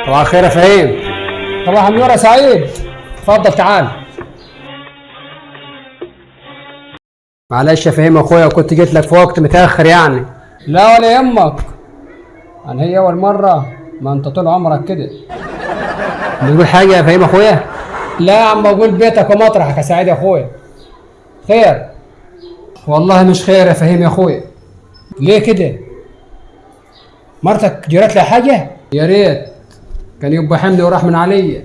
صباح الخير يا فهيم. صباح النور يا سعيد. اتفضل تعال. معلش يا فهيم اخويا، كنت جيت لك في وقت متاخر يعني. لا ولا يهمك، انا هي اول مره، ما انت طول عمرك كده. بتقول حاجه يا فهيم اخويا؟ لا يا عم، اقول بيتك ومطرحك يا سعيد يا اخويا. خير؟ والله مش خير يا فهيم يا اخويا. ليه كده؟ مرتك جرت لها حاجه؟ يا ريت كان يبقى حملي وراح من عليا.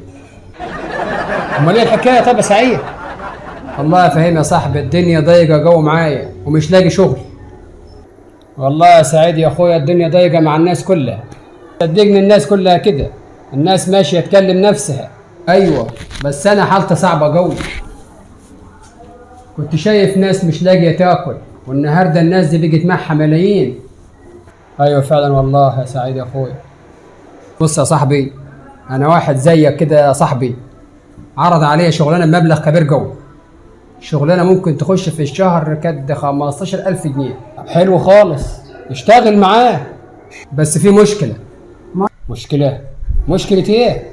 امال ايه الحكايه طب يا سعيد؟ والله يا فهيم يا صاحبي الدنيا ضيقه جو معايا ومش لاقي شغل. والله يا سعيد يا اخويا الدنيا ضيقه مع الناس كلها، صدقني الناس كلها كده، الناس ماشيه تكلم نفسها. ايوه بس انا حالتي صعبه قوي. كنت شايف ناس مش لاقيه تاكل، والنهارده الناس دي بقت معها ملايين. ايوه فعلا والله يا سعيد يا اخويا. بص يا صاحبي، انا واحد زيك كده يا صاحبي، عرض عليا شغلانه بمبلغ كبير قوي. شغلانه ممكن تخش في الشهر كد 15,000 جنيه. حلو خالص، اشتغل معاه. بس في مشكله. مشكله؟ مشكله ايه؟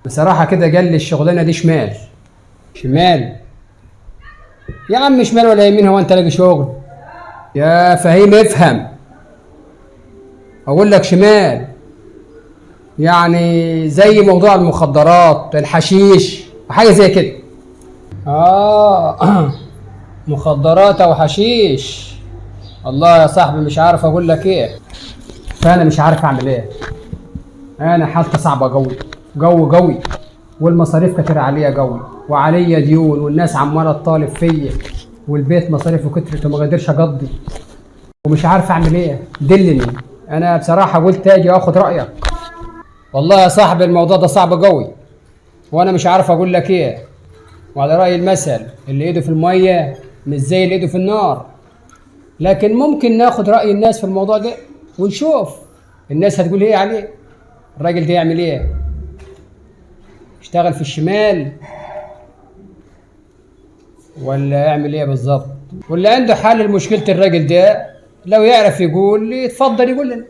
بصراحه كده قال لي الشغلانه دي شمال. شمال؟ يا عم شمال ولا يمين، هو انت لاقي شغل؟ يا فهيم افهم، اقول لك شمال يعني زي موضوع المخدرات الحشيش وحاجه زي كده. مخدرات او حشيش؟ والله يا صاحبي مش عارف اقول لك ايه. فانا مش عارف اعمل ايه. انا حالتي صعبه قوي قوي، والمصاريف كتير عليا قوي، وعليا ديون، والناس عماله تطالب فيا، والبيت مصاريفه كترت وما قادرش اقضي، ومش عارف اعمل ايه. دلني. انا بصراحه قلت اجي واخد رايك. والله يا صاحبي الموضوع ده صعب قوي، وانا مش عارف اقول لك ايه. وعلى راي المثل، اللي ايده في الميه مش زي اللي ايده في النار. لكن ممكن ناخد راي الناس في الموضوع ده ونشوف الناس هتقول ايه عليه. الراجل ده يعمل ايه؟ يشتغل في الشمال ولا يعمل ايه بالظبط؟ واللي عنده حل لمشكله الراجل ده لو يعرف يقول لي اتفضل يقول لنا.